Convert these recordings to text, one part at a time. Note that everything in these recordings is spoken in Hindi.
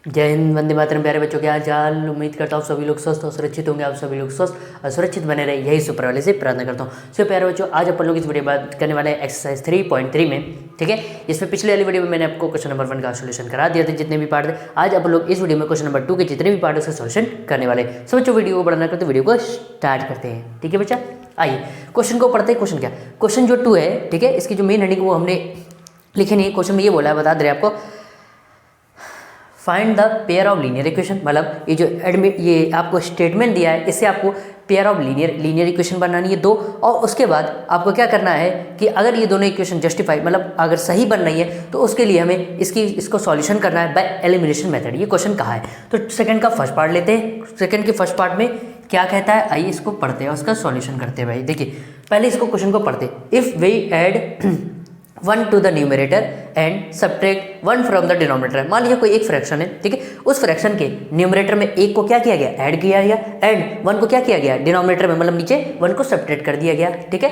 जय हिंद, वंदे मातरम। प्यारे बच्चों, क्या हाल चाल। उम्मीद करता हूँ सभी लोग स्वस्थ और सुरक्षित होंगे। आप सभी लोग स्वस्थ और सुरक्षित बने रहे, यही सुपर वाले से प्रार्थना करता हूँ। सो प्यारे बच्चों, आज अपन लोग इस वीडियो में बात करने वाले हैं एक्सरसाइज 3.3 में। ठीक है, इसमें पिछले वाली वीडियो में मैंने आपको क्वेश्चन नंबर 1 का सोल्यूशन करा दिया था, जितने भी पार्ट थे। आज अपन लोग इस वीडियो में क्वेश्चन नंबर 2 के जितने भी पार्ट है उसका सोल्यूशन करने वाले। सो बच्चों, वीडियो को बढ़ना करते वीडियो को स्टार्ट करते हैं। ठीक है बच्चा, आइए क्वेश्चन को पढ़ते हैं। क्वेश्चन क्या, क्वेश्चन जो 2 है, ठीक है, इसकी जो मेन हेडिंग वो हमने लिखी नहीं। क्वेश्चन में ये बोला है, बता दे रहे आपको, find the pair of linear equation. मतलब ये आपको स्टेटमेंट दिया है, इससे आपको पेयर ऑफ लीनियर इक्वेशन बनानी है 2, और उसके बाद आपको क्या करना है कि अगर ये दोनों इक्वेशन जस्टिफाई मतलब अगर सही बन रही है तो उसके लिए हमें इसको सॉल्यूशन करना है बाय एलिमिनेशन मेथड। ये क्वेश्चन कहा है, तो सेकंड का फर्स्ट पार्ट लेते हैं। सेकंड के फर्स्ट पार्ट में क्या कहता है, आइए इसको पढ़ते हैं, उसका सॉल्यूशन करते हैं। भाई देखिए, पहले इसको क्वेश्चन को पढ़ते। If we add 1 to the numerator and subtract 1 from the denominator। मान लीजिए कोई एक फ्रैक्शन है, ठीक है, उस फ्रैक्शन के न्यूमरेटर में 1 को क्या किया गया, ऐड किया गया, एंड 1 को क्या किया गया, डिनोमिनेटर में मतलब नीचे 1 को सब्ट्रैक्ट कर दिया गया। ठीक है,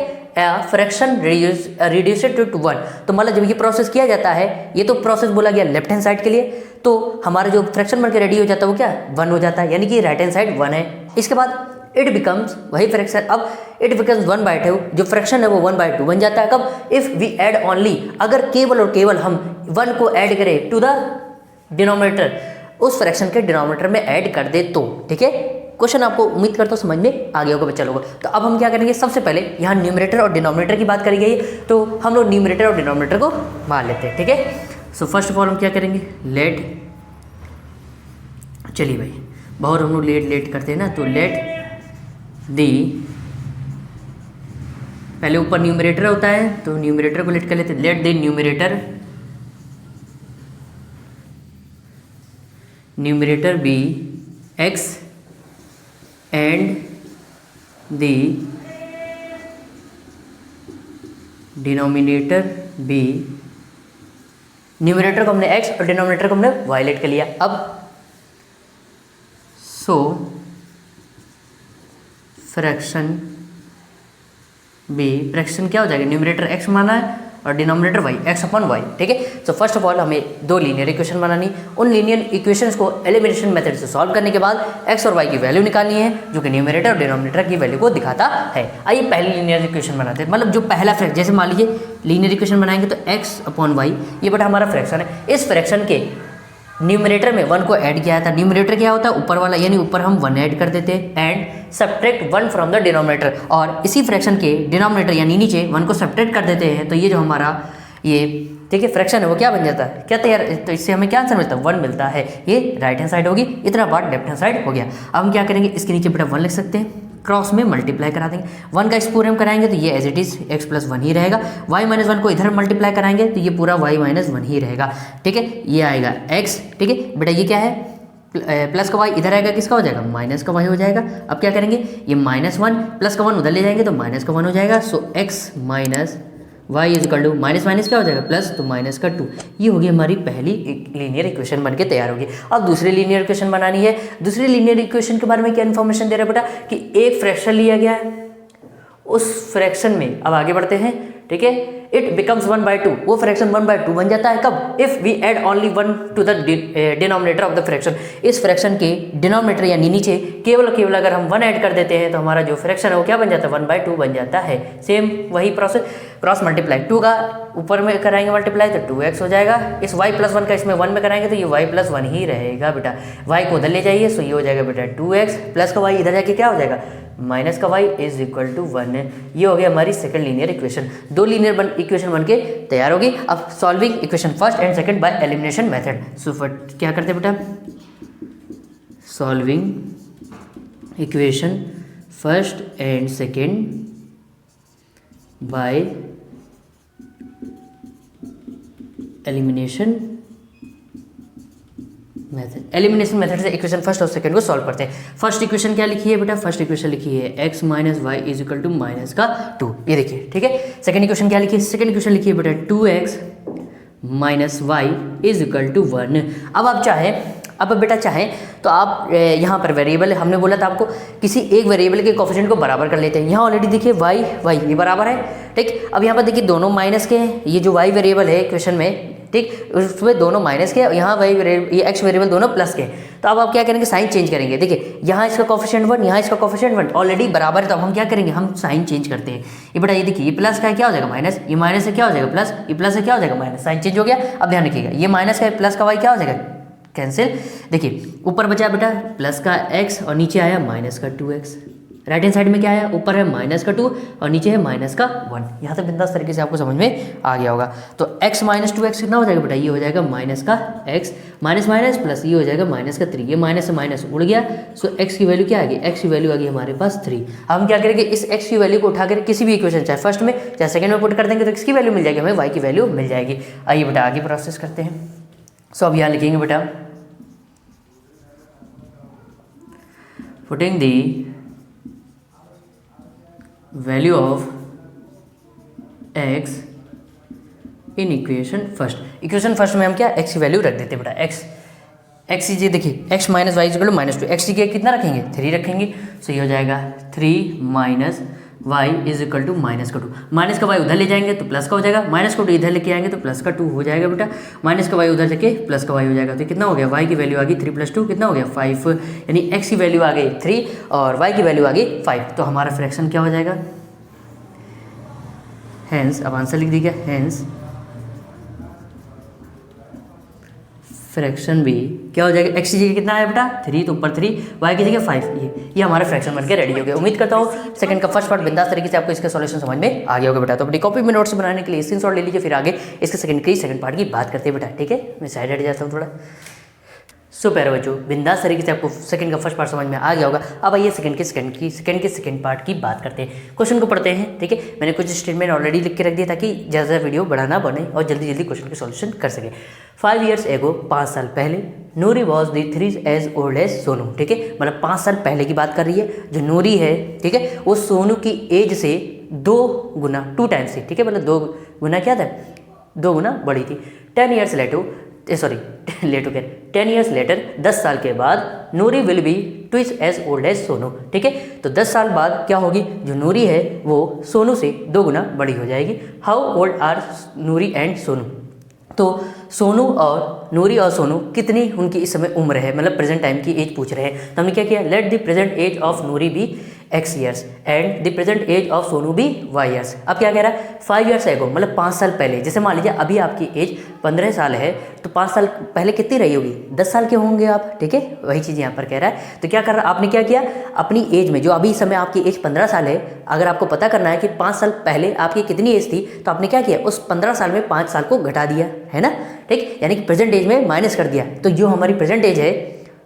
फ्रैक्शन रिड्यूस्ड टू 1। तो मतलब जब ये प्रोसेस किया जाता है, ये तो प्रोसेस बोला गया लेफ्ट हैंड साइड के लिए, तो हमारा जो फ्रैक्शन बन के रेडी हो जाता है वो क्या 1 हो जाता है, यानी कि राइट हैंड साइड 1 है। इसके बाद इट बिकम्स वही फ्रैक्शन, अब इट बिकम्स 1/2, जो फ्रैक्शन है वो 1/2 बन जाता है। कब, इफ़ वी ऐड ओनली, अगर केवल और केवल हम 1 को ऐड करें टू द डिनोमिनेटर, उस फ्रैक्शन के डिनोमिनेटर में ऐड कर दे तो। ठीक है, क्वेश्चन आपको उम्मीद करता हूँ समझ में आ गया होगा बच्चा लोगों। तो अब हम क्या करेंगे, सबसे पहले यहाँ न्यूमरेटर और डिनोमिनेटर की बात करी गई है, तो हम लोग न्यूमरेटर और डिनोमिनेटर को मान लेते हैं। ठीक है, सो फर्स्ट ऑफ ऑल हम क्या करेंगे, लेट, चलिए भाई बहुत हम लोग लेट करते हैं ना, तो लेट दी, पहले ऊपर न्यूमरेटर होता है तो न्यूमरेटर को लेट कर लेते हैं। Let the numerator be x and the denominator be, numerator को हमने x और डिनोमिनेटर को हमने y लेट कर लिया। अब सो फ्रैक्शन बी, फ्रैक्शन क्या हो जाएगा, न्यूमरेटर x माना है और डिनोमिनेटर y, x/y। ठीक है, तो फर्स्ट ऑफ ऑल हमें 2 लीनियर इक्वेशन बनानी, उन लीनियर इक्वेशंस को एलिमिनेशन मेथड से सॉल्व करने के बाद x और y की वैल्यू निकालनी है, जो कि न्यूमरेटर और डिनोमिनेटर की वैल्यू को दिखाता है। आइए पहली लीनियर इक्वेशन बनाते हैं, मतलब जो पहला फ्रैक्शन, जैसे मान लीजिए लीनियर इक्वेशन बनाएंगे तो x/y, ये बटा हमारा फ्रैक्शन है। इस फ्रैक्शन के न्यूमरेटर में 1 को ऐड किया था, न्यूमरेटर क्या होता है ऊपर वाला, यानी ऊपर हम 1 ऐड कर देते हैं, and subtract 1 from the denominator, और इसी फ्रैक्शन के डिनोमिनेटर यानी नीचे 1 को सब्ट्रैक्ट कर देते हैं, तो ये जो हमारा ये ठीक है फ्रैक्शन है वो क्या बन जाता है, क्या तैयार, तो इससे हमें क्या आंसर मिलता है, 1 मिलता है। ये राइट हैंड साइड होगी, इतना पार्ट लेफ्ट हैंड साइड हो गया। अब हम क्या करेंगे, इसके नीचे बेटा 1 लिख सकते हैं, क्रॉस में मल्टीप्लाई करा देंगे। 1 का स्क्वायर हम कराएंगे तो ये एज इट इज x+1 ही रहेगा। y-1 को इधर मल्टीप्लाई कराएंगे तो ये पूरा y-1 ही रहेगा। ठीक है, ये आएगा x। ठीक है बेटा, ये क्या है, प्लस का y इधर आएगा, किसका हो जाएगा, माइनस का y हो जाएगा। अब क्या करेंगे, ये -1 प्लस का 1 उधर ले जाएंगे तो माइनस का 1 हो जाएगा। So x minus y is equal to minus minus क्या हो जाएगा, प्लस, तो माइनस का 2। ये होगी हमारी पहली लीनियर इक्वेशन बन के तैयार होगी। अब दूसरी लीनियर इक्वेशन बनानी है। दूसरी लीनियर इक्वेशन के बारे में क्या इन्फॉर्मेशन दे रहा है बेटा, कि एक फ्रैक्शन लिया गया है, उस फ्रैक्शन में अब आगे बढ़ते हैं। ठीक है, इट बिकम्स 1/2, वो फ्रैक्शन 1/2 बन जाता है। कब, if we add only 1 to the denominator of the fraction, इस फ्रैक्शन के डिनोमिनेटर यानी नीचे केवल अगर हम 1 ऐड कर देते हैं तो हमारा जो फ्रैक्शन है वो क्या बन जाता है, 1/2 बन जाता है। सेम वही प्रोसेस, क्रॉस मल्टीप्लाई, 2 का ऊपर में कराएंगे मल्टीप्लाई तो 2x हो जाएगा। इस y+1 का इसमें 1 में कराएंगे तो ये y+1 ही रहेगा बेटा। y को उधर ले जाइए, सो ये हो जाएगा बेटा 2x, प्लस का y इधर जाके क्या हो जाएगा, माइनस का y इज इक्वल टू 1। ये हो गया हमारी second linear equation. 2 linear equation बन के तैयार होगी। अब solving equation first and second by elimination method. So क्या करते हैं बेटा, solving equation first and second by elimination method. Elimination method से इक्वेशन फर्स्ट और सेकंड को सॉल्व करते हैं। फर्स्ट इक्वेशन क्या लिखी है बेटा, फर्स्ट इक्वेशन लिखी है x minus y is equal to minus का 2, ये देखिए। ठीक है, सेकंड इक्वेशन क्या लिखी है, सेकंड इक्वेशन लिखी है बेटा 2x minus y is equal to 1। अब आप चाहें, अब बेटा चाहें तो आप यहाँ पर वेरिएबल, हमने बोला था आपको किसी एक वेरिएबल के कोफिशिएंट को बराबर कर लेते हैं। यहाँ ऑलरेडी देखिए y ये बराबर है। ठीक, अब यहाँ पर देखिए दोनों माइनस के हैं, ये जो y वेरिएबल है क्वेश्चन में ठीक, उसमें दोनों माइनस के, यहाँ ये एक्स वेरिएबल दोनों प्लस के। तो अब आप क्या करेंगे, साइन चेंज करेंगे। देखिए यहाँ इसका कोफिशिएंट 1, यहाँ इसका कोफिशिएंट 1 ऑलरेडी बराबर है, तो अब हम क्या करेंगे, हम साइन चेंज करते हैं। ये बेटा ये देखिए, ये प्लस का है क्या हो जाएगा माइनस, ये माइनस से क्या हो जाएगा प्लस, ये प्लस से क्या हो जाएगा माइनस, साइन चेंज हो गया। अब ध्यान रखिएगा, ये माइनस का है, प्लस का वाई क्या हो जाएगा कैंसिल। देखिए ऊपर बचा बेटा प्लस का x और नीचे आया माइनस का 2x। राइट हैंड साइड में क्या है, ऊपर है माइनस का 2 और नीचे है माइनस का 1। यहाँ तक बिंदास तरीके से आपको समझ में आ गया होगा। तो x माइनस 2x कितना हो जाएगा बेटा, ये हो जाएगा माइनस का x, माइनस माइनस प्लस, ये हो जाएगा माइनस का 3, ये माइनस से माइनस उड़ गया। सो x की वैल्यू क्या आ गई, x की वैल्यू आ गई हमारे पास 3। अब हम क्या करेंगे, इस x की वैल्यू को उठाकर किसी भी इक्वेशन, चाहे फर्स्ट में चाहे सेकंड में पुट कर देंगे तो x की वैल्यू मिल जाएगी, हमें y की वैल्यू मिल जाएगी। आइए बेटा आगे प्रोसेस करते हैं। सो अब यहाँ लिखेंगे बेटा, putting the value of x in equation first। Equation first में हम क्या x की वैल्यू रख देते हैं बेटा, x ये देखिए x minus y equal to minus 2, x की कितना रखेंगे 3 रखेंगे। सो ये हो जाएगा 3 minus y is equal to minus का 2, माइनस का वाई उधर ले जाएंगे तो प्लस का हो जाएगा, माइनस का 2 इधर लेके आएंगे तो प्लस का 2 हो जाएगा बेटा, माइनस का वाई उधर लेके प्लस का वाई हो जाएगा। तो कितना हो गया, वाई की वैल्यू आ गई 3 + 2 कितना हो गया 5, यानी एक्स की वैल्यू आ गई 3 और वाई की वैल्यू आ गई 5। तो हमारा फ्रैक्शन क्या हो जाएगा, हेंस, अब आंसर लिख दीजिए, हेंस फ्रैक्शन भी क्या हो जाएगा, एक्स की जगह कितना है बेटा 3, तो ऊपर 3, वाई की जगह 5। ये हमारा फ्रैक्शन बनकर रेडी हो गया। उम्मीद करता हूँ सेकंड का फर्स्ट पार्ट बिंदास तरीके से आपको इसका सॉल्यूशन समझ में आ गया होगा बेटा। तो अपनी कॉपी में नोट्स बनाने के लिए स्क्रीनशॉट ले लीजिए, फिर आगे इसके सेकंड पार्ट की बात करते हैं बेटा। ठीक है, मैं साइड हट जाता हूँ थोड़ा। सो प्यारे बच्चों, बिंदास तरीके से आपको सेकंड का फर्स्ट पार्ट समझ में आ गया होगा। अब आइए सेकंड के सेकंड पार्ट की बात करते हैं। क्वेश्चन को पढ़ते हैं। ठीक है, मैंने कुछ स्टेटमेंट ऑलरेडी लिख के रख दिया ताकि ज़्यादा वीडियो बड़ा ना बने और जल्दी जल्दी क्वेश्चन के सॉल्यूशन कर सके। 5 years ago, 5 साल पहले, Noori was the 3 as old as Sonu. ठीक है, मतलब 5 साल पहले की बात कर रही है। जो नूरी है, ठीक है, वो सोनू की एज से 2 गुना 2 टाइम्स थी। ठीक है, मतलब 2 गुना क्या था, 2 गुना बड़ी थी। 10 years later, 10 years later, 10 साल के बाद, Noori will be twice as old as Sonu. ठीक है, तो 10 साल बाद क्या होगी, जो नूरी है वो सोनू से 2 गुना बड़ी हो जाएगी। How old are Noori and Sonu, तो सोनू और नूरी और सोनू कितनी उनकी इस समय उम्र है, मतलब प्रेजेंट टाइम की एज पूछ रहे हैं। तो हमने क्या किया, let the present age of Noori be x years and the present age of Sonu be y years। अब क्या कह रहा है, 5 years ago, मतलब 5 साल पहले। जैसे मान लीजिए अभी आपकी एज 15 साल है, तो 5 साल पहले कितनी रही होगी, 10 साल के होंगे आप। ठीक है, वही चीज़ यहाँ पर कह रहा है। तो क्या कर रहा है, आपने क्या किया, अपनी एज में, जो अभी समय आपकी एज 15 साल है, अगर आपको पता करना है कि 5 साल पहले आपकी कितनी एज थी, तो आपने क्या किया, उस 15 साल में 5 साल को घटा दिया, है ना। ठीक, यानी कि प्रेजेंट एज में माइनस कर दिया। तो जो हमारी प्रेजेंट एज है,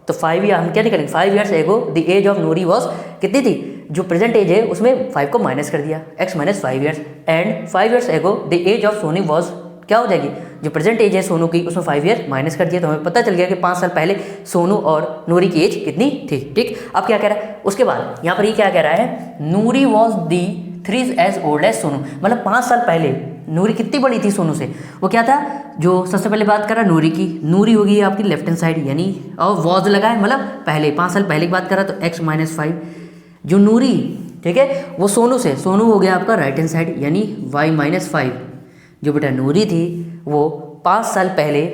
तो 5 या हम क्या करेंगे, 5 years ago the age of Noori was कितनी थी, जो प्रेजेंट एज है उसमें 5 को माइनस कर दिया, x minus 5 years and 5 years ago the age of Sonu was क्या हो जाएगी, जो प्रेजेंट एज है सोनू की उसमें 5 year माइनस कर दिया। तो हमें पता चल गया कि 5 साल पहले सोनू और नूरी की एज कितनी थी। ठीक, अब क्या कह रहा है, उसके बाद यहाँ पर ये क्या कह रहा है, Noori was the 3 as old as Sonu, मतलब 5 साल पहले नूरी कितनी बड़ी थी सोनू से। वो क्या था, जो सबसे पहले बात करा नूरी की, नूरी होगी आपकी लेफ्ट हैंड साइड, यानी और वॉज लगा है, मतलब पहले 5 साल पहले की बात करा तो x माइनस 5। जो नूरी, ठीक है, वो सोनू से, सोनू हो गया आपका राइट हैंड साइड, यानी y माइनस 5। जो बेटा नूरी थी वो 5 साल पहले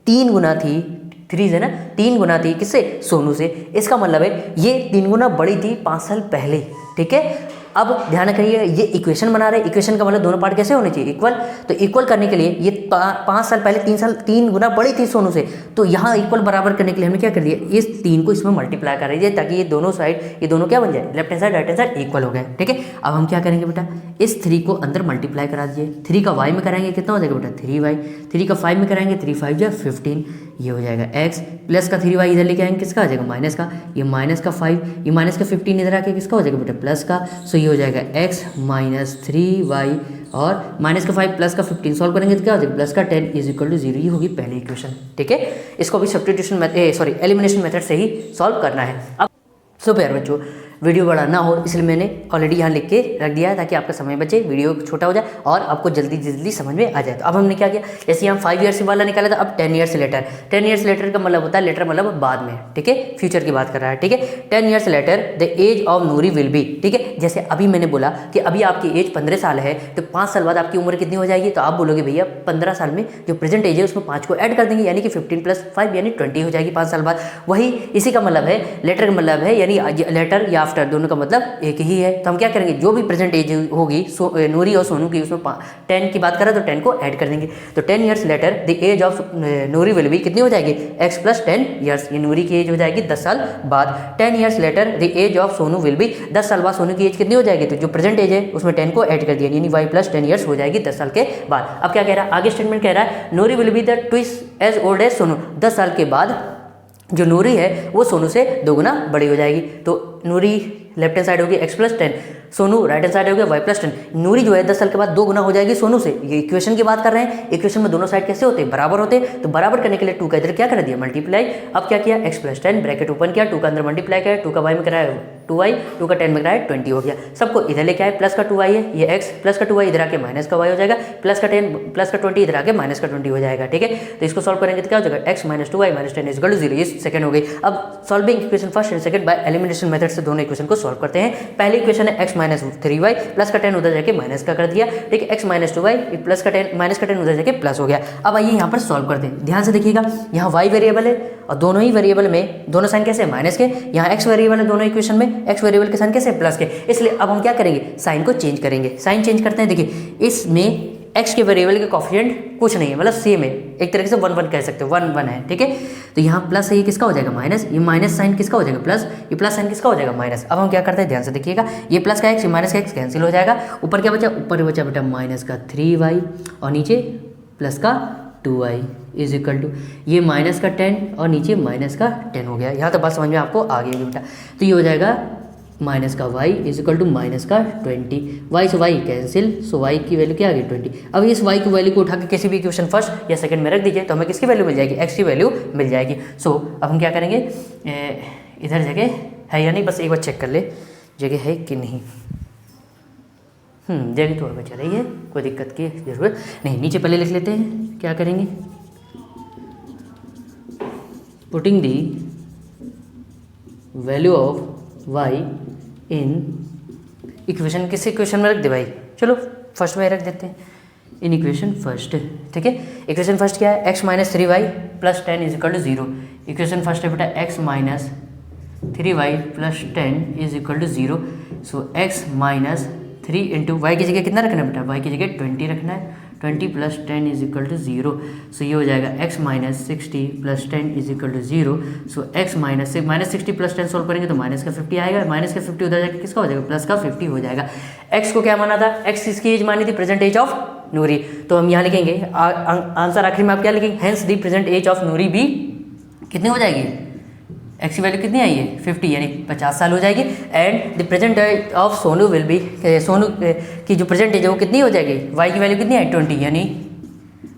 3 गुना थी, 3 है ना, 3 गुना थी किससे, सोनू से। इसका मतलब है ये 3 गुना बड़ी थी 5 साल पहले। ठीक है, अब ध्यान रखिए, ये इक्वेशन बना रहे, इक्वेशन का मतलब दोनों पार्ट कैसे होने चाहिए, इक्वल। तो इक्वल करने के लिए ये 5 साल पहले 3 गुना बड़ी थी सोनू से, तो यहाँ इक्वल बराबर करने के लिए हमने क्या कर दिया, इस 3 को इसमें मल्टीप्लाई कर दीजिए ताकि ये दोनों साइड, ये दोनों क्या बन जाए, left hand side right hand side equal हो गए। ठीक है, अब हम क्या करेंगे बेटा, इस 3 को अंदर मल्टीप्लाई करा दीजिए। 3 का y में कराएंगे कितना हो जाएगा बेटा 3y, 3 का 5 में कराएंगे 3 5 या 15, ये हो जाएगा x प्लस का 3y इधर लेके आएंगे किसका आ जाएगा माइनस का, ये माइनस का 5, ये माइनस का 15 इधर आके किसका हो जाएगा बेटा प्लस का। सो ये हो जाएगा x माइनस 3y और माइनस का 5 प्लस का 15 सॉल्व करेंगे तो क्या हो जाएगा प्लस का 10 इज इक्वल टू 0। ये होगी पहली इक्वेशन। ठीक है, इसको भी सब्स्टिट्यूशन एलिमिनेशन मेथड से ही सॉल्व करना है। अब सो प्यारे बच्चों, वीडियो बड़ा ना हो, इसलिए मैंने ऑलरेडी यहाँ लिख के रख दिया है ताकि आपका समय बचे, वीडियो छोटा हो जाए और आपको जल्दी जल्दी समझ में आ जाए। तो अब हमने क्या किया, जैसे हम 5 ईयर्स वाला निकाला था, अब 10 ईयर्स लेटर। 10 ईयर्स लेटर का मतलब होता है, लेटर मतलब बाद में, ठीक है, फ्यूचर की बात कर रहा है, ठीक है। 10 years later the age of Noori will be, ठीक है। जैसे अभी मैंने बोला कि अभी आपकी एज 15 साल है, तो 5 साल बाद आपकी उम्र कितनी हो जाएगी, तो आप बोलोगे भैया 15 साल में जो प्रेजेंट एज है उसमें 5 को ऐड कर देंगे, यानी कि 15 + 5 यानी 20 हो जाएगी 5 साल बाद। वही इसी का मतलब है, लेटर का मतलब है, यानी लेटर या आफ्टर दोनों का मतलब एक ही है। तो हम क्या करेंगे, जो भी प्रेजेंट एज होगी नूरी और सोनू की, उसमें 10 की बात करें तो 10 को ऐड कर देंगे। तो 10 years later the age of Noori will be कितनी हो जाएगी, x + 10 ईयर्स, ये नूरी की एज हो जाएगी 10 साल बाद। 10 years later the age of Sonu will be, 10 साल बाद सोनू की एज कितनी हो जाएगी, तो जो प्रेजेंट एज है उसमें 10 को ऐड कर दिया, यानी y + 10 ईयर्स हो जाएगी 10 साल के बाद। अब क्या कह रहा है, आगे स्टेटमेंट कह रहा है Noori will be the twice as old as Sonu, 10 साल के बाद जो नूरी है वो सोनू से 2 गुना बड़ी हो जाएगी। तो नूरी लेफ्ट हैंड साइड होगी x + 10, Sonu right hand side हो गया y + 10। नूरी जो है 10 साल के बाद 2 गुना हो जाएगी सोनू से। ये इक्वेशन की बात कर रहे हैं, इक्वेशन में दोनों साइड कैसे होते हैं, बराबर होते हैं। तो बराबर करने के लिए 2 का इधर क्या कर दिया, मल्टीप्लाई। अब क्या किया, x + 10 ब्रैकेट ओपन किया, 2 का अंदर मल्टीप्लाई किया, 2 का y में कराया 2y, 2 का 10 में कराया 20 हो गया। सबको इधर लेके आए, प्लस का 2y है, ये x प्लस का 2y इधर आके माइनस का y हो जाएगा, प्लस का 10 प्लस का 20 इधर आके माइनस का 20 हो जाएगा, ठीक है। तो इसको सॉल्व करेंगे तो क्या हो जाएगा, x - 2y - 10 = 0, ये सेकंड हो गई। अब solving equation first and second by elimination method से दोनों इक्वेशन को सॉल्व करते हैं। पहली इक्वेशन है x - 3y प्लस का 10 उधर जाके माइनस का कर दिया, ठीक है। x - 2y प्लस का 10 माइनस का 10 उधर जाके प्लस हो गया। अब आइए यहाँ पर सॉल्व करते हैं, ध्यान से देखिएगा, यहाँ y वेरिएबल है और दोनों ही वेरिएबल में दोनों साइन कैसे है, माइनस के। यहाँ x वेरिएबल है दोनों इक्वेशन में, x वेरिएबल के साइन कैसे प्लस के, इसलिए अब हम क्या करेंगे, साइन को चेंज करेंगे। साइन चेंज करते हैं, देखिए इसमें x के वेरिएबल के कोफिशिएंट कुछ नहीं है, मतलब सेम है, एक तरीके से 1 1 कह सकते हो, 1 1 है, ठीक है। तो यहाँ प्लस है, ये किसका हो जाएगा माइनस, ये माइनस साइन किसका हो जाएगा प्लस, ये प्लस साइन किसका हो जाएगा माइनस। अब हम क्या करते हैं, ध्यान से देखिएगा, ये प्लस का x ये माइनस का x कैंसिल हो जाएगा। ऊपर क्या बचा, ऊपर बचा बेटा माइनस का 3y और नीचे प्लस का 2y = ये माइनस का 10 और नीचे माइनस का 10 हो गया। यहाँ तो बात समझ में आपको आ गई बेटा। तो ये हो जाएगा माइनस का y = माइनस का 20, y से y कैंसिल, सो y की वैल्यू क्या आ गई 20। अब इस y की वैल्यू को उठा के किसी भी इक्वेशन फर्स्ट या सेकंड में रख दीजिए तो हमें किसकी वैल्यू मिल जाएगी, x की वैल्यू मिल जाएगी। सो अब हम क्या करेंगे, इधर जगह है या नहीं, बस एक बार चेक कर ले जगह है कि नहीं। जगह थोड़ा बचा रही है, कोई दिक्कत की जरूरत नहीं। नीचे पहले लिख लेते हैं, क्या करेंगे, putting the value of y in equation, किस इक्वेशन में रख दे भाई, चलो फर्स्ट में रख देते हैं, इन इक्वेशन फर्स्ट, ठीक है। इक्वेशन फर्स्ट क्या है, x - 3y + 10 = 0। इक्वेशन फर्स्ट है बेटा x - 3y + 10 = 0। सो x - 3 × y की जगह कितना रखना है बेटा, y की जगह 20 रखना है, 20 + 10 = 0। सो ये हो जाएगा x - 60 + 10 = 0। सो x - 60 + 10 सॉल्व करेंगे तो माइनस का 50 आएगा, माइनस का 50 उधर जाके किसका हो जाएगा, प्लस का 50 हो जाएगा। x को क्या माना था, x इसकी एज मानी थी, प्रेजेंट एज ऑफ नूरी। तो हम यहाँ लिखेंगे आंसर आखिर में आप क्या लिखेंगे, hence the present age of Noori भी कितनी हो जाएगी, x की वैल्यू कितनी आई है 50, यानी 50 साल हो जाएगी। And the present age of Sonu will be, Sonu की जो प्रेजेंट एज है वो कितनी हो जाएगी, y की वैल्यू कितनी आई 20, यानी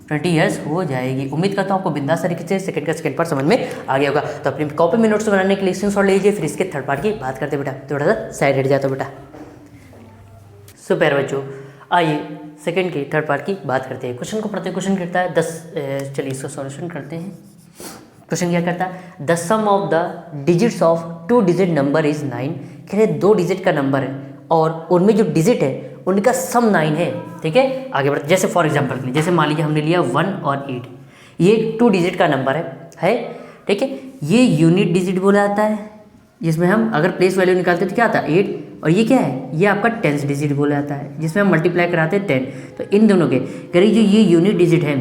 20 ईयर्स हो जाएगी। उम्मीद करता हूँ आपको बिंदास तरीके से सेकंड का सेकंड पार्ट समझ में आ गया होगा। तो अपनी कॉपी में नोट्स बनाने के लिए स्क्रीनशॉट लीजिए, फिर इसके थर्ड पार्ट की बात करते बेटा, थोड़ा सा साइड हट जाता बेटा। सो प्यारे बच्चों, आइए सेकंड की थर्ड पार्ट की बात करते हैं। क्वेश्चन को पढ़ते, क्वेश्चन करता है 10, चलिए इसका सॉल्यूशन करते हैं। क्वेश्चन क्या करता है, the sum of the digits of 2 digit number is 9। कह रहे 2 डिजिट का नंबर है और उनमें जो डिजिट है उनका सम 9 है, ठीक है। आगे बढ़ते, जैसे फॉर एग्जांपल के लिए, जैसे मान लीजिए हमने लिया 1 और 8, ये 2 डिजिट का नंबर है, ठीक है। ये यूनिट डिजिट बोला जाता है, जिसमें हम अगर प्लेस वैल्यू निकालते तो क्या आता है 8, और ये क्या है, ये आपका 10th डिजिट बोला जाता है, जिसमें हम मल्टीप्लाई कराते हैं 10। तो इन दोनों के करीब जो ये यूनिट डिजिट है,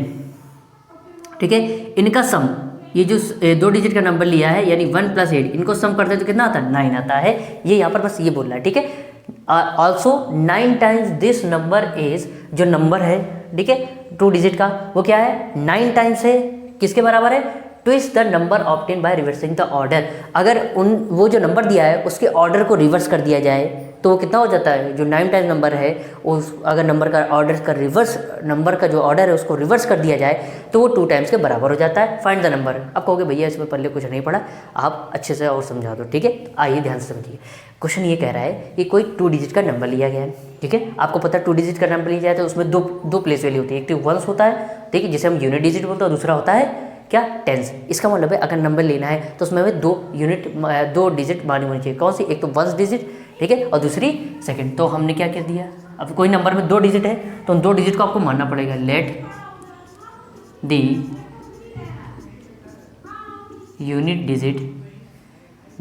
ठीक है, इनका सम, ये जो 2 डिजिट का नंबर लिया है यानी 1 + 8, इनको सम करते हैं तो कितना आता है 9 आता है। ये यहाँ पर बस ये बोल रहा है, ठीक है। Also 9 times this number is, जो नंबर है, ठीक है, 2 डिजिट का, वो क्या है 9 टाइम्स है, किसके बराबर है twist the number obtain by reversing the order, अगर वो जो नंबर दिया है उसके ऑर्डर को रिवर्स कर दिया जाए तो वो कितना हो जाता है, जो 9 टाइम्स नंबर है उस अगर नंबर का ऑर्डर का रिवर्स, नंबर का जो ऑर्डर है उसको रिवर्स कर दिया जाए तो वो 2 टाइम्स के बराबर हो जाता है। Find the number. अब कहोगे भैया इसमें पहले कुछ नहीं पढ़ा, आप अच्छे से और समझा दो, ठीक है। आइए ध्यान से समझिए। क्वेश्चन ये कह रहा है कि कोई 2 डिजिट का नंबर लिया गया है, ठीक है। आपको पता है 2 डिजिट का नंबर लिया जाए तो उसमें दो प्लेस वैल्यू होती है, एक तो वंस होता है, ठीक है, जिसे हम यूनिट डिजिट बोलते हैं, और दूसरा होता है क्या, टेंस। इसका मतलब है अगर नंबर लेना है तो उसमें हमें 2 डिजिट मानी होनी चाहिए। कौन सी, एक तो वंस डिजिट, ठीक है, और दूसरी सेकंड। तो हमने क्या कर दिया, अब कोई नंबर में 2 डिजिट है तो उन 2 डिजिट को आपको मानना पड़ेगा। Let the unit digit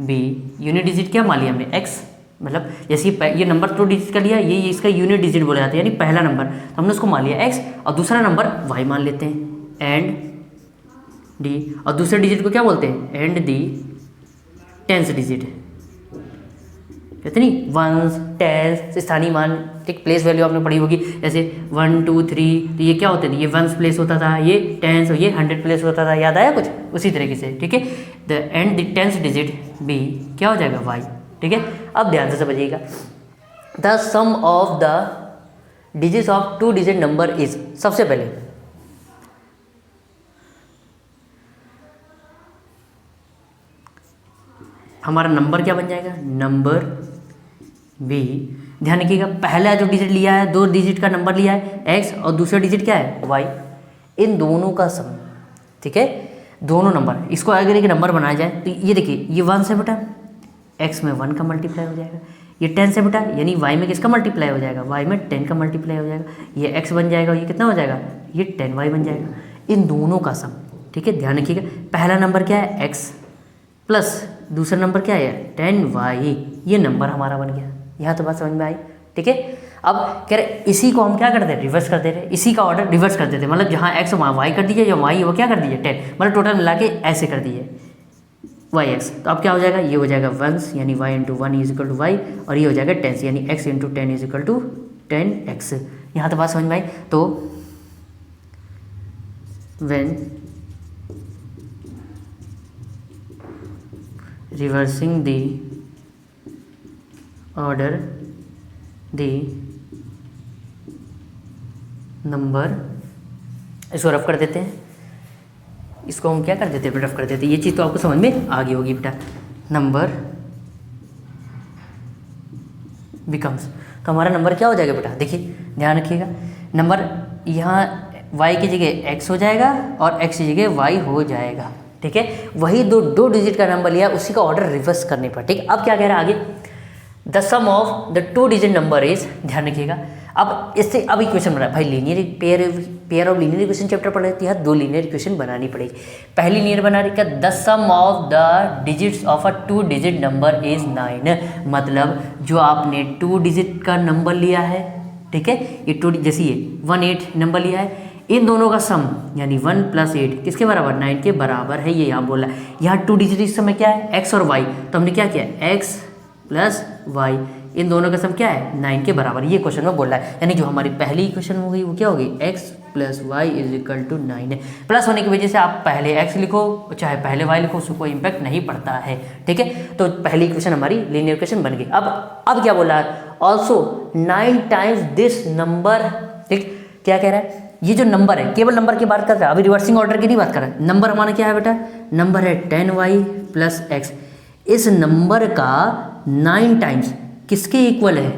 be, unit digit क्या मान लिया हमने, एक्स, मतलब जैसे ये नंबर 2 डिजिट का लिया, ये इसका यूनिट डिजिट बोला जाता है, यानी पहला नंबर, तो हमने उसको मान लिया एक्स और दूसरा नंबर वाई मान लेते हैं, एंड डी, और दूसरे डिजिट को क्या बोलते हैं, एंड दी टेंस डिजिट, कितनी, वंस, टेंस, स्थानीय मान, ठीक, प्लेस वैल्यू आपने पढ़ी होगी, जैसे 1 2 3, तो ये क्या होते थे, ये वंस प्लेस होता था, ये टेंस, और ये 100 प्लेस होता था, याद आया कुछ, उसी तरीके से, ठीक है। The and the tens digit be क्या हो जाएगा, वाई, ठीक है। अब ध्यान से समझिएगा, the sum of the digits of 2 digit number is, सबसे पहले हमारा नंबर क्या बन जाएगा, नंबर बी। ध्यान रखिएगा, पहला जो डिजिट लिया है, 2 डिजिट का नंबर लिया है एक्स, और दूसरा डिजिट क्या है, वाई, इन दोनों का सम, ठीक है, दोनों नंबर, इसको अगर एक नंबर बनाया जाए तो ये देखिए, ये 1 से बेटा एक्स में 1 का मल्टीप्लाई हो जाएगा, ये 10 से बेटा यानी वाई में किसका मल्टीप्लाई हो जाएगा, वाई में 10 का मल्टीप्लाई हो जाएगा, ये एक्स बन जाएगा, ये कितना हो जाएगा, ये 10 वाई बन जाएगा, इन दोनों का सम, ठीक है। ध्यान रखिएगा, पहला नंबर क्या है, एक्स, प्लस दूसरा नंबर क्या है, 10 वाई, ये नंबर हमारा बन गया। यहाँ तो बात समझ में आई, ठीक है। अब कह रहे इसी को हम क्या करते हैं, रिवर्स कर दे रहे, इसी का ऑर्डर रिवर्स कर देते, मतलब जहाँ एक्स वहाँ वाई कर दीजिए, जो वाई वो क्या कर दीजिए 10, मतलब टोटल मिला के ऐसे कर दीजिए वाई एक्स। तो अब क्या हो जाएगा, ये हो जाएगा वंस, यानी y into 1 is equal to y, और ये हो जाएगा टेंस, यानी x into 10 is equal to 10x। यहाँ तो बात समझ में आई। तो when reversing the order the number, इसको रफ कर देते हैं, इसको हम क्या कर देते हैं, रफ कर देते हैं। ये चीज़ तो आपको समझ में आ गई होगी बेटा। नंबर बिकम्स, तो हमारा नंबर क्या हो जाएगा बेटा, देखिए ध्यान रखिएगा, नंबर यहाँ y की जगह x हो जाएगा और x की जगह y हो जाएगा, ठीक है। वही दो डिजिट का नंबर लिया, उसी का ऑर्डर रिवर्स करने पर, ठीक है। अब क्या कह रहा है आगे, the sum of the 2 digit number is, ध्यान रखिएगा। अब इससे अब इक्वेशन बना, भाई linear pair of linear equation chapter पढ़ रहे थे, यहाँ 2 लीनियर इक्वेशन बनानी पड़ेगी। पहली लीनियर बना रही क्या, the sum of the digits of a 2 digit number is 9, मतलब जो आपने 2 डिजिट का नंबर लिया है, ठीक है, ये 2 जैसे ये 18 नंबर लिया है, इन दोनों का सम यानी 1 + 8 किसके बराबर, 9 के बराबर है। ये यहाँ बोला है, यहाँ 2 डिजिट इस समय क्या है, x और y, तो हमने क्या किया, x + y, इन दोनों का सम क्या है, 9 के बराबर। ये क्वेश्चन में बोल रहा है, यानी जो हमारी पहली इक्वेशन हो गई वो क्या होगी, x + y = 9 है। प्लस होने की वजह से आप पहले x लिखो चाहे पहले y लिखो, उसको कोई इम्पैक्ट नहीं पड़ता है, ठीक है। तो पहली इक्वेशन हमारी लीनियर इक्वेशन बन गई। अब क्या बोला है, ऑल्सो 9 टाइम्स दिस नंबर, ठीक, क्या कह रहा है, ये जो नंबर है, केवल नंबर की बात कर रहा है, अभी रिवर्सिंग ऑर्डर की नहीं बात कर रहा है। नंबर हमारा क्या है बेटा, नंबर है 10y + x, इस नंबर का 9 टाइम्स किसके इक्वल है,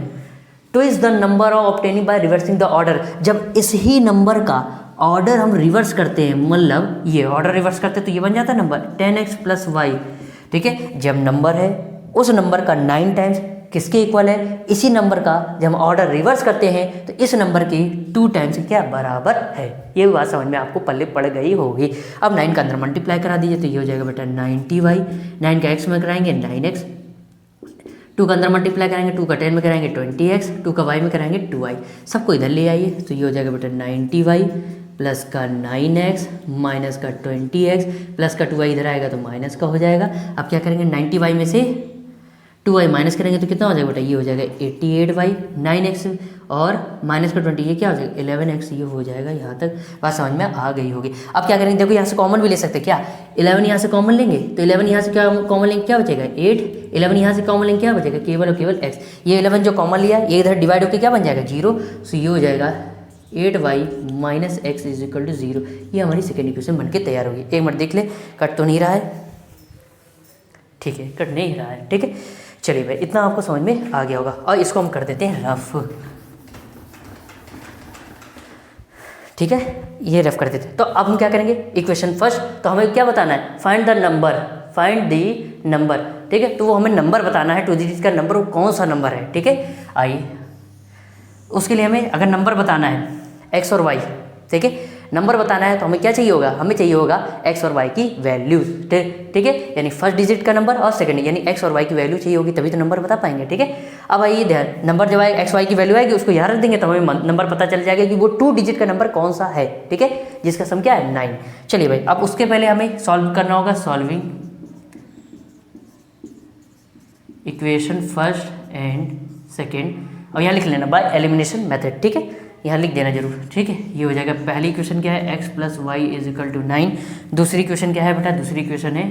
तो is the number of obtaining by reversing the order. जब इस ही नंबर का ऑर्डर हम रिवर्स करते हैं, मतलब ये ऑर्डर रिवर्स करते हैं तो ये बन जाता है नंबर 10x + y, ठीक है। जब नंबर है उस नंबर का 9 टाइम्स किसके इक्वल है, इसी नंबर का जब हम ऑर्डर रिवर्स करते हैं तो इस नंबर के 2 टाइम्स क्या बराबर है। ये बात समझ में आपको पल्ले पड़ गई होगी। अब 9 का अंदर मल्टीप्लाई करा दीजिए तो ये हो जाएगा बेटा 90y, 9 का x में कराएंगे 9x, 2 का अंदर मल्टीप्लाई करेंगे, 2 का 10 में कराएंगे 20x, 2 का y में कराएंगे 2y, सबको इधर ले आइए तो ये हो जाएगा बेटा 90y प्लस का 9x माइनस का 20x प्लस का 2y इधर आएगा तो माइनस का हो जाएगा। अब क्या करेंगे, 90y में से 2y माइनस करेंगे तो कितना हो जाएगा बेटा, ये हो जाएगा 88y, 9x और माइनस का 20 ये क्या हो जाएगा 11x, ये हो जाएगा। यहाँ तक बात समझ में आ गई होगी। अब क्या करेंगे, देखो यहाँ से कॉमन भी ले सकते हैं क्या, 11 यहाँ से कॉमन लेंगे तो 11 यहाँ से क्या कॉमन लेंगे, क्या बचेगा 8, 11 यहाँ से कॉमन लेंगे क्या बचेगा, केवल और केवल x। ये 11 जो कॉमन लिया ये इधर डिवाइड होकर क्या बन जाएगा 0, सो ये हो जाएगा 8y minus x is equal to 0। ये हमारी सेकेंड इक्वेशन बन के तैयार होगी। एक मिनट देख ले, कट तो नहीं रहा है, ठीक है कट नहीं रहा है, ठीक है। चलिए भाई इतना आपको समझ में आ गया होगा और इसको हम कर देते हैं रफ, ठीक है, ये रफ कर देते हैं। तो अब हम क्या करेंगे, इक्वेशन फर्स्ट, तो हमें क्या बताना है, फाइंड द नंबर, ठीक है। तो वो हमें नंबर बताना है, 2 डिजिट का नंबर, वो कौन सा नंबर है, ठीक है। आइए उसके लिए हमें अगर नंबर बताना है x और y, ठीक है, नंबर बताना है तो हमें क्या चाहिए होगा, हमें चाहिए होगा x और y की वैल्यूज, ठीक है, यानी फर्स्ट डिजिट का नंबर और सेकंड यानी x और y की वैल्यू चाहिए होगी, तभी तो नंबर बता पाएंगे, ठीक है। अब आइए ध्यान, नंबर जब आए x y की वैल्यू आएगी उसको यहाँ रख देंगे तो हमें नंबर पता चल जाएगा कि वो 2 डिजिट का नंबर कौन सा है, ठीक है, जिसका सम क्या है 9। चलिए भाई अब उसके पहले हमें सॉल्व करना होगा, solving equation first and second, और यहाँ लिख लेना बाय एलिमिनेशन मेथड, ठीक है, यहाँ लिख देना जरूर, ठीक है। ये हो जाएगा, पहली इक्वेशन क्या है x plus y is equal to 9, दूसरी इक्वेशन क्या है बेटा, दूसरी इक्वेशन है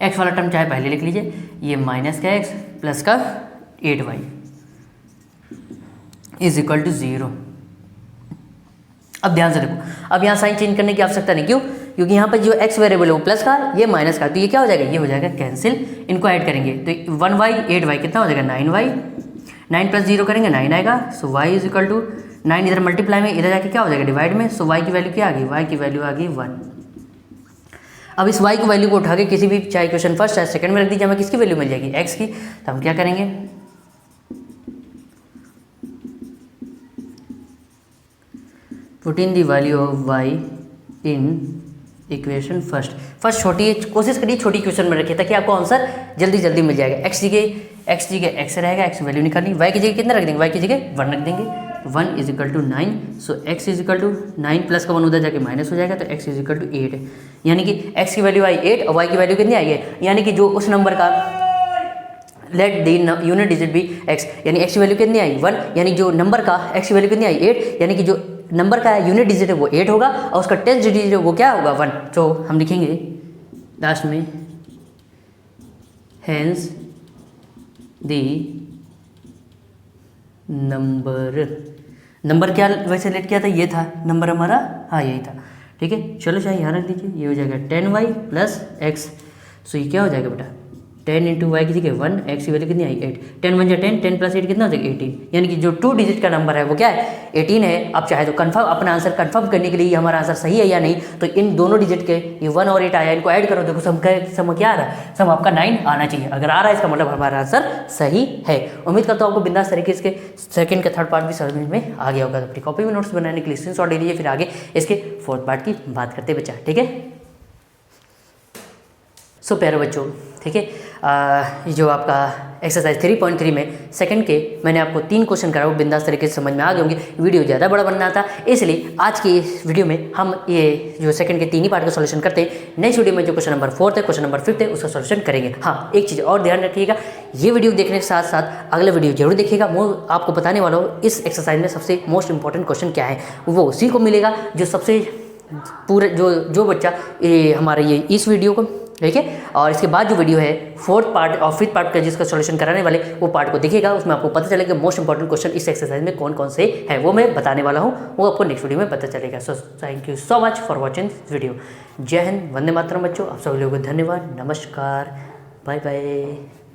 x वाला टर्म चाहे पहले लिख लीजिए, ये माइनस का x प्लस का 8y इज इक्वल टू 0। अब ध्यान से देखो, अब यहाँ साइन चेंज करने की आवश्यकता नहीं, क्यों, क्योंकि यहाँ पर जो x वेरिएबल है वो प्लस का, ये माइनस का, तो ये क्या हो जाएगा, ये हो जाएगा कैंसिल, इनको ऐड करेंगे तो 1y 8y कितना हो जाएगा 9y, 9 प्लस 0 करेंगे 9 आएगा, सो y इज इक्वल टू 9 इधर मल्टीप्लाई में, इधर जाके क्या हो जाएगा डिवाइड में, सो y की वैल्यू क्या आ गई, y की वैल्यू आ गई 1। अब इस y की वैल्यू को उठा के किसी भी चाहे क्वेश्चन फर्स्ट चाहे सेकंड में रख दीजिए, हमें किसकी वैल्यू मिल जाएगी x की, तो हम क्या करेंगे, put in the value of y in equation first छोटी कोशिश करिए छोटी इक्वेशन में रखिए ताकि आपको आंसर जल्दी जल्दी मिल जाएगा। x जगह x रहेगा, x वैल्यू निकालनी, y की जगह कितना रख देंगे, y की जगह 1 रख देंगे, 1 is equal to 9, so x is equal to 9 plus का 1 उधर जाके माइनस हो जाएगा, तो x इज इक्वल टू 8, यानी कि x की वैल्यू आई 8 और y की वैल्यू कितनी आई है, यानी कि जो उस नंबर का let the unit digit be x, यानी x की वैल्यू कितनी आई 1, यानी जो नंबर का x की वैल्यू कितनी आई 8, यानी कि जो नंबर का यूनिट डिजिट है वो 8 होगा और उसका टेस्ट डिजिट है वो क्या होगा 1। तो हम लिखेंगे लास्ट में हैंस दी नंबर क्या वैसे लेट किया था, ये था नंबर हमारा, हाँ यही था, ठीक है। चलो चाहे यहाँ रख दीजिए, ये हो जाएगा 10y प्लस x, सो ये क्या हो जाएगा बेटा 10 इंटू वाई की जगह 1, x की वैल्यू कितनी आई 8, 10 1 10, 10 प्लस 8 कितना हो जाएगा 18, यानी कि जो 2 डिजिट का नंबर है वो क्या है 18 है। आप चाहे तो कंफर्म अपना आंसर कंफर्म करने के लिए ये हमारा आंसर सही है या नहीं, तो इन दोनों डिजिट के ये 1 और 8 आया, इनको ऐड करो, देखो सम क्या आ रहा है, सम आपका 9 आना चाहिए। अगर आ रहा है इसका मतलब हमारा आंसर सही है। उम्मीद करता हूँ आपको बिंदास तरीके से सेकंड का थर्ड पार्ट भी समझ में आ गया होगा। अपनी कॉपी में नोट्स बनाने के लिए स्क्रीनशॉट ले लीजिए, फिर आगे इसके फोर्थ पार्ट की बात करते बच्चा, ठीक है। सो प्यारे बच्चों, ठीक है, जो आपका एक्सरसाइज 3.3 में सेकंड के मैंने आपको 3 क्वेश्चन करा, वो बिंदास तरीके से समझ में आ गए होंगे। वीडियो ज़्यादा बड़ा बनना था, इसलिए आज की इस वीडियो में हम ये जो सेकंड के 3 ही पार्ट का सॉल्यूशन करते हैं। नेक्स्ट वीडियो में जो क्वेश्चन नंबर 4 है, क्वेश्चन नंबर 5 है, उसका सॉल्यूशन करेंगे। हाँ, एक चीज़ और ध्यान रखिएगा, ये वीडियो देखने के साथ साथ अगला वीडियो जरूर देखिएगा। मैं आपको बताने वाला हूँ इस एक्सरसाइज में सबसे मोस्ट इंपॉर्टेंट क्वेश्चन क्या है, वो उसी को मिलेगा जो सबसे पूरे जो बच्चा हमारे ये इस वीडियो को, ठीक है, और इसके बाद जो वीडियो है 4th पार्ट और 5th पार्ट का जिसका सॉल्यूशन कराने वाले वो पार्ट को देखिएगा। उसमें आपको पता चलेगा मोस्ट इंपॉर्टेंट क्वेश्चन इस एक्सरसाइज में कौन कौन से हैं, वो मैं बताने वाला हूँ, वो आपको नेक्स्ट वीडियो में पता चलेगा। So thank you so much for watching this video. जय हिंद, वंदे मातरम बच्चों, आप सभी लोगों को धन्यवाद, नमस्कार, बाय बाय।